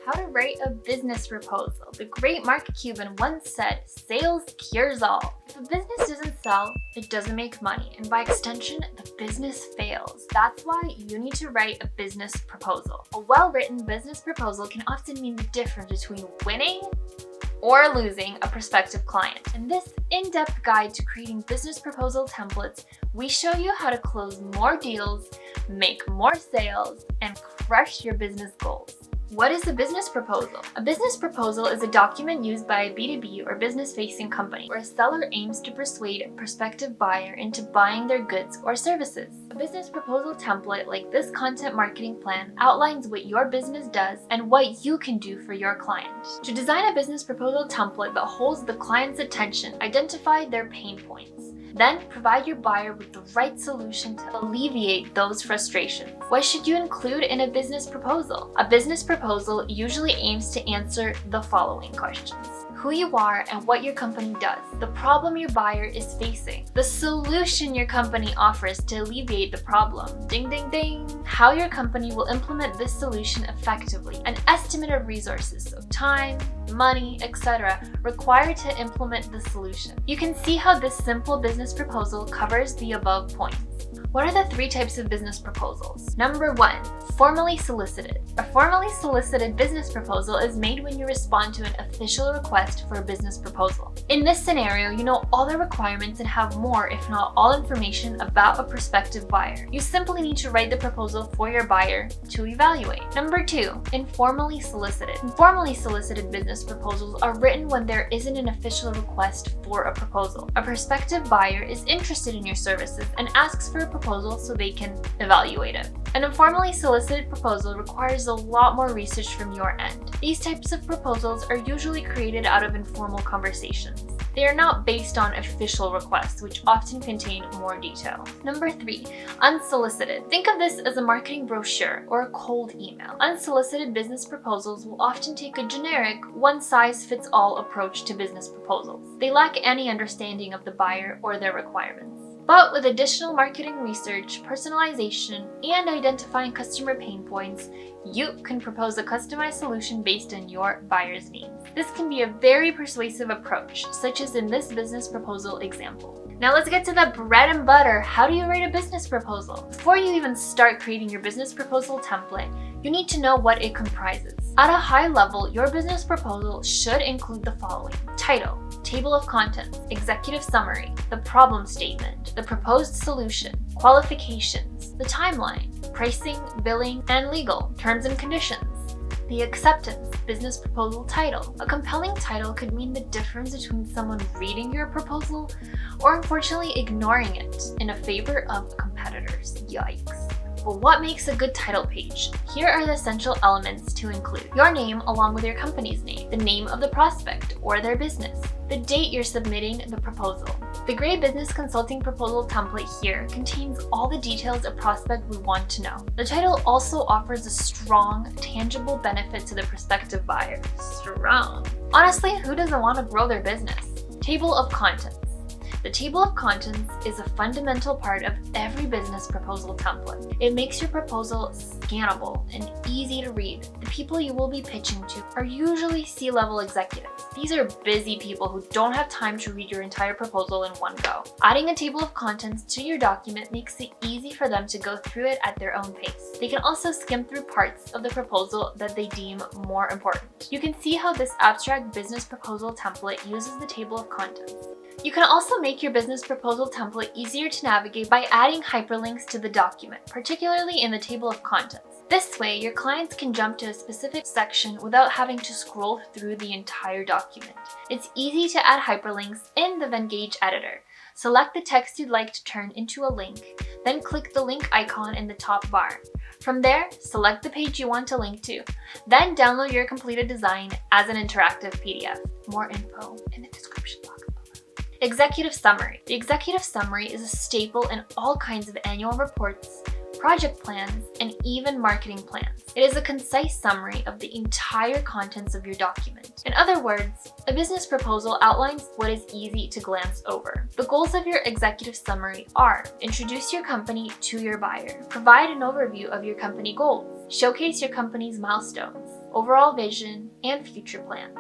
How to write a business proposal. The great Mark Cuban once said, "Sales cures all." If a business doesn't sell, it doesn't make money, and by extension, the business fails. That's why you need to write a business proposal. A well-written business proposal can often mean the difference between winning or losing a prospective client. In this in-depth guide to creating business proposal templates, we show you how to close more deals, make more sales, and crush your business goals. What is a business proposal? A business proposal is a document used by a B2B or business-facing company where a seller aims to persuade a prospective buyer into buying their goods or services. A business proposal template like this content marketing plan outlines what your business does and what you can do for your client. To design a business proposal template that holds the client's attention, identify their pain points. Then provide your buyer with the right solution to alleviate those frustrations. What should you include in a business proposal? A business proposal usually aims to answer the following questions: who you are and what your company does, the problem your buyer is facing, the solution your company offers to alleviate the problem, ding ding ding, how your company will implement this solution effectively, an estimate of resources, so time, money, etc. required to implement the solution. You can see how this simple business proposal covers the above points. What are the 3 types of business proposals? Number 1, formally solicited. A formally solicited business proposal is made when you respond to an official request for a business proposal. In this scenario, you know all the requirements and have more, if not all, information about a prospective buyer. You simply need to write the proposal for your buyer to evaluate. Number 2, informally solicited. Informally solicited business proposals are written when there isn't an official request for a proposal. A prospective buyer is interested in your services and asks for a proposal so they can evaluate it. An informally solicited proposal requires a lot more research from your end. These types of proposals are usually created out of informal conversations. They are not based on official requests, which often contain more detail. Number 3, unsolicited. Think of this as a marketing brochure or a cold email. Unsolicited business proposals will often take a generic, one-size-fits-all approach to business proposals. They lack any understanding of the buyer or their requirements. But with additional marketing research, personalization, and identifying customer pain points, you can propose a customized solution based on your buyer's needs. This can be a very persuasive approach, such as in this business proposal example. Now let's get to the bread and butter. How do you write a business proposal? Before you even start creating your business proposal template, you need to know what it comprises. At a high level, your business proposal should include the following: title, table of contents, executive summary, the problem statement, the proposed solution, qualifications, the timeline, pricing, billing, and legal, terms and conditions, the acceptance, business proposal title. A compelling title could mean the difference between someone reading your proposal or unfortunately ignoring it in a favor of competitors. Yikes. But what makes a good title page? Here are the essential elements to include: your name along with your company's name, the name of the prospect or their business, the date you're submitting the proposal. The Great Business Consulting Proposal template here contains all the details a prospect would want to know. The title also offers a strong, tangible benefit to the prospective buyer. Strong. Honestly, who doesn't want to grow their business? Table of contents. The table of contents is a fundamental part of every business proposal template. It makes your proposal scannable and easy to read. The people you will be pitching to are usually C-level executives. These are busy people who don't have time to read your entire proposal in one go. Adding a table of contents to your document makes it easy for them to go through it at their own pace. They can also skim through parts of the proposal that they deem more important. You can see how this abstract business proposal template uses the table of contents. You can also make your business proposal template easier to navigate by adding hyperlinks to the document, particularly in the table of contents. This way, your clients can jump to a specific section without having to scroll through the entire document. It's easy to add hyperlinks in the Venngage editor. Select the text you'd like to turn into a link, then click the link icon in the top bar. From there, select the page you want to link to, then download your completed design as an interactive PDF. More info in the description box. Executive summary. The executive summary is a staple in all kinds of annual reports, project plans, and even marketing plans. It is a concise summary of the entire contents of your document. In other words, a business proposal outlines what is easy to glance over. The goals of your executive summary are: introduce your company to your buyer, provide an overview of your company goals, showcase your company's milestones, overall vision, and future plans.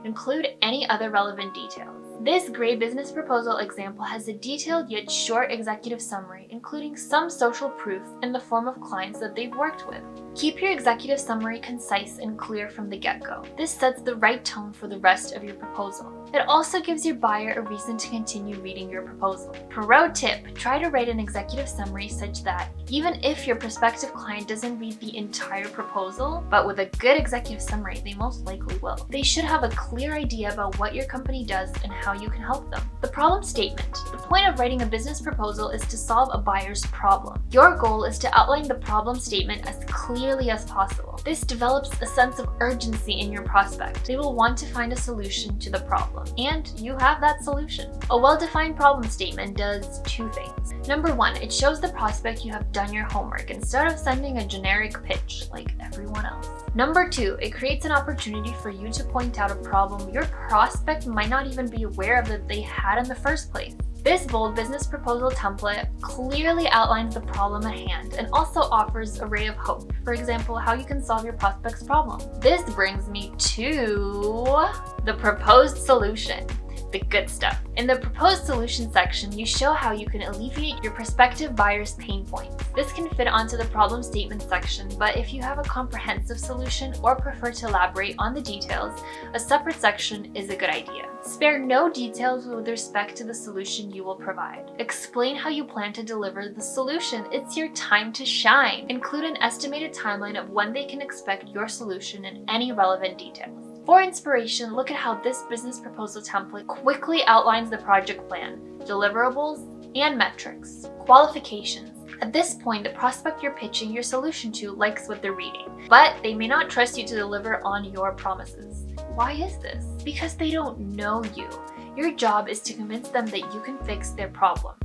Include any other relevant details. This great business proposal example has a detailed yet short executive summary, including some social proof in the form of clients that they've worked with. Keep your executive summary concise and clear from the get-go. This sets the right tone for the rest of your proposal. It also gives your buyer a reason to continue reading your proposal. Pro tip: try to write an executive summary such that even if your prospective client doesn't read the entire proposal, but with a good executive summary, they most likely will. They should have a clear idea about what your company does and how you can help them. The problem statement. The point of writing a business proposal is to solve a buyer's problem. Your goal is to outline the problem statement as clearly as possible. This develops a sense of urgency in your prospect. They will want to find a solution to the problem, and you have that solution. A well-defined problem statement does two things. Number one, it shows the prospect you have done your homework instead of sending a generic pitch like everyone else. Number two, it creates an opportunity for you to point out a problem your prospect might not even be aware of that they had in the first place. This bold business proposal template clearly outlines the problem at hand and also offers a ray of hope. For example, how you can solve your prospect's problem. This brings me to the proposed solution. The good stuff. In the proposed solution section, you show how you can alleviate your prospective buyer's pain points. This can fit onto the problem statement section, but if you have a comprehensive solution or prefer to elaborate on the details, a separate section is a good idea. Spare no details with respect to the solution you will provide. Explain how you plan to deliver the solution. It's your time to shine. Include an estimated timeline of when they can expect your solution and any relevant details. For inspiration, look at how this business proposal template quickly outlines the project plan, deliverables, and metrics. Qualifications. At this point, the prospect you're pitching your solution to likes what they're reading, but they may not trust you to deliver on your promises. Why is this? Because they don't know you. Your job is to convince them that you can fix their problem.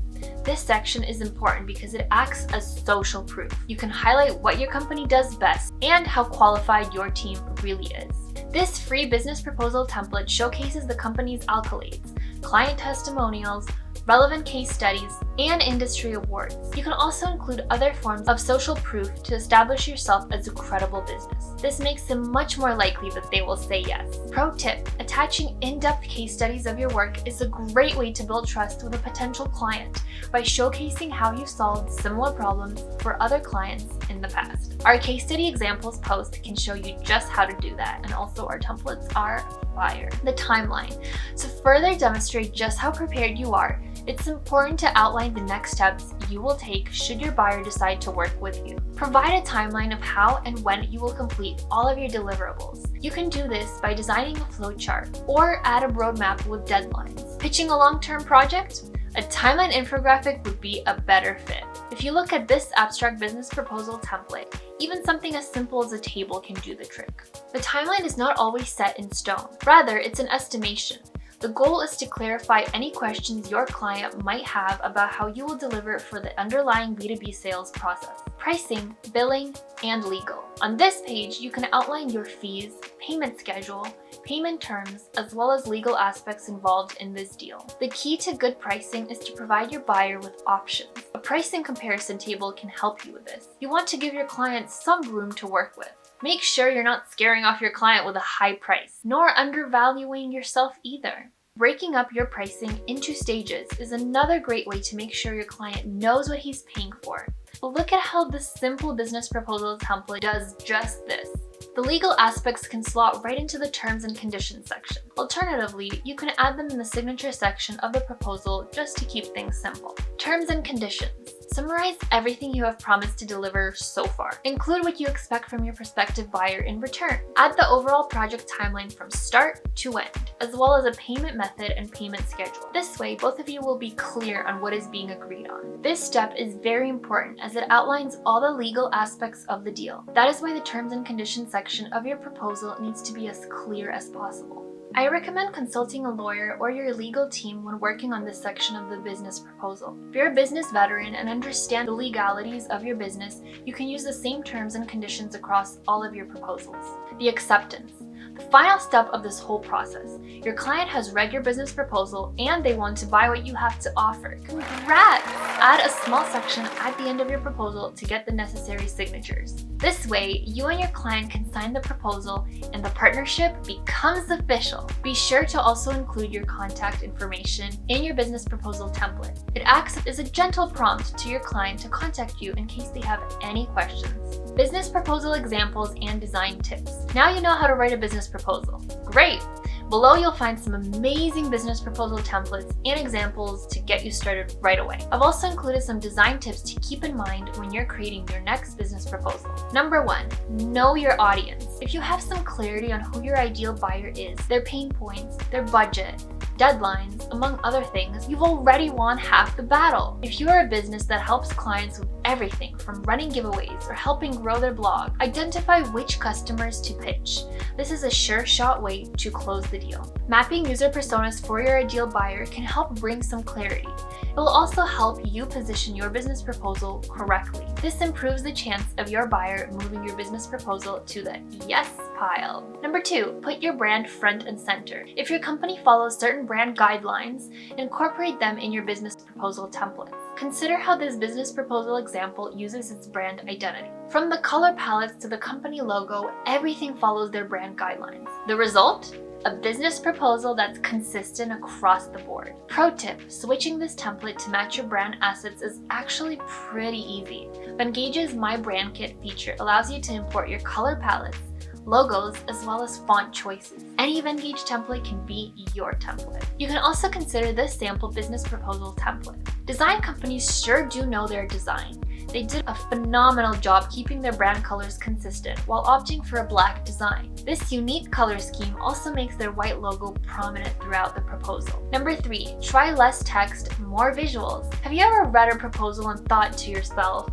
This section is important because it acts as social proof. You can highlight what your company does best and how qualified your team really is. This free business proposal template showcases the company's accolades, client testimonials, relevant case studies, and industry awards. You can also include other forms of social proof to establish yourself as a credible business. This makes them much more likely that they will say yes. Pro tip: attaching in-depth case studies of your work is a great way to build trust with a potential client by showcasing how you've solved similar problems for other clients in the past. Our case study examples post can show you just how to do that, and also our templates are fire. The timeline. To further demonstrate just how prepared you are, it's important to outline the next steps you will take should your buyer decide to work with you. Provide a timeline of how and when you will complete all of your deliverables. You can do this by designing a flowchart or add a roadmap with deadlines. Pitching a long-term project? A timeline infographic would be a better fit. If you look at this abstract business proposal template, even something as simple as a table can do the trick. The timeline is not always set in stone. Rather, it's an estimation. The goal is to clarify any questions your client might have about how you will deliver for the underlying B2B sales process, pricing, billing, and legal. On this page, you can outline your fees, payment schedule, payment terms, as well as legal aspects involved in this deal. The key to good pricing is to provide your buyer with options. A pricing comparison table can help you with this. You want to give your client some room to work with. Make sure you're not scaring off your client with a high price, nor undervaluing yourself either. Breaking up your pricing into stages is another great way to make sure your client knows what he's paying for. Look at how this simple business proposal template does just this. The legal aspects can slot right into the terms and conditions section. Alternatively, you can add them in the signature section of the proposal just to keep things simple. Terms and conditions. Summarize everything you have promised to deliver so far. Include what you expect from your prospective buyer in return. Add the overall project timeline from start to end, as well as a payment method and payment schedule. This way, both of you will be clear on what is being agreed on. This step is very important as it outlines all the legal aspects of the deal. That is why the terms and conditions section of your proposal needs to be as clear as possible. I recommend consulting a lawyer or your legal team when working on this section of the business proposal. If you're a business veteran and understand the legalities of your business, you can use the same terms and conditions across all of your proposals. The acceptance. The final step of this whole process, your client has read your business proposal and they want to buy what you have to offer. Congrats! Add a small section at the end of your proposal to get the necessary signatures. This way, you and your client can sign the proposal and the partnership becomes official. Be sure to also include your contact information in your business proposal template. It acts as a gentle prompt to your client to contact you in case they have any questions. Business proposal examples and design tips. Now you know how to write a business proposal. Great! Below you'll find some amazing business proposal templates and examples to get you started right away. I've also included some design tips to keep in mind when you're creating your next business proposal. Number 1, know your audience. If you have some clarity on who your ideal buyer is, their pain points, their budget, deadlines, among other things, you've already won half the battle. If you are a business that helps clients with everything from running giveaways or helping grow their blog, identify which customers to pitch. This is a sure shot way to close the deal. Mapping user personas for your ideal buyer can help bring some clarity. It will also help you position your business proposal correctly. This improves the chance of your buyer moving your business proposal to the yes pile. Number 2, put your brand front and center. If your company follows certain brand guidelines, incorporate them in your business proposal template. Consider how this business proposal example uses its brand identity. From the color palettes to the company logo, everything follows their brand guidelines. The result? A business proposal that's consistent across the board. Pro tip, switching this template to match your brand assets is actually pretty easy. Vengage's My Brand Kit feature allows you to import your color palettes, logos, as well as font choices. Any Vengage template can be your template. You can also consider this sample business proposal template. Design companies sure do know their design. They did a phenomenal job keeping their brand colors consistent while opting for a black design. This unique color scheme also makes their white logo prominent throughout the proposal. Number 3, try less text, more visuals. Have you ever read a proposal and thought to yourself,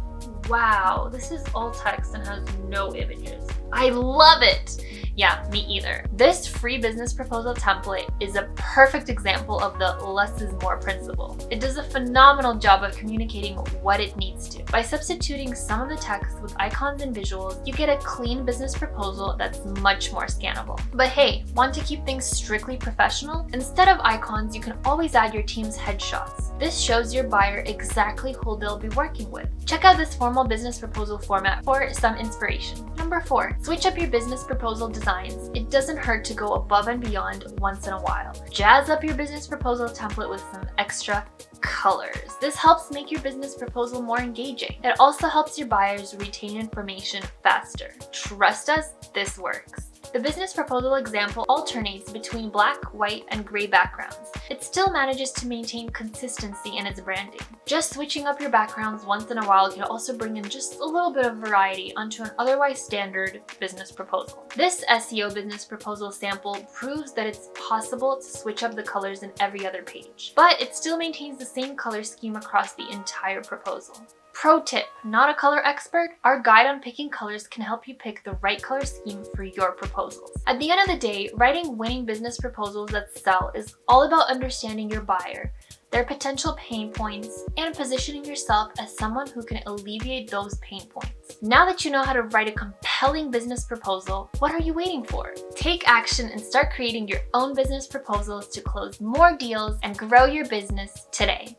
wow, this is all text and has no images. I love it! Yeah, me either. This free business proposal template is a perfect example of the less is more principle. It does a phenomenal job of communicating what it needs to. By substituting some of the text with icons and visuals, you get a clean business proposal that's much more scannable. But hey, want to keep things strictly professional? Instead of icons, you can always add your team's headshots. This shows your buyer exactly who they'll be working with. Check out this formal business proposal format for some inspiration. Number 4, switch up your business proposal designs. It doesn't hurt to go above and beyond once in a while. Jazz up your business proposal template with some extra colors. This helps make your business proposal more engaging. It also helps your buyers retain information faster. Trust us, this works. The business proposal example alternates between black, white, and gray backgrounds. It still manages to maintain consistency in its branding. Just switching up your backgrounds once in a while can also bring in just a little bit of variety onto an otherwise standard business proposal. This SEO business proposal sample proves that it's possible to switch up the colors in every other page, but it still maintains the same color scheme across the entire proposal. Pro tip, not a color expert? Our guide on picking colors can help you pick the right color scheme for your proposals. At the end of the day, writing winning business proposals that sell is all about understanding your buyer, their potential pain points, and positioning yourself as someone who can alleviate those pain points. Now that you know how to write a compelling business proposal, what are you waiting for? Take action and start creating your own business proposals to close more deals and grow your business today.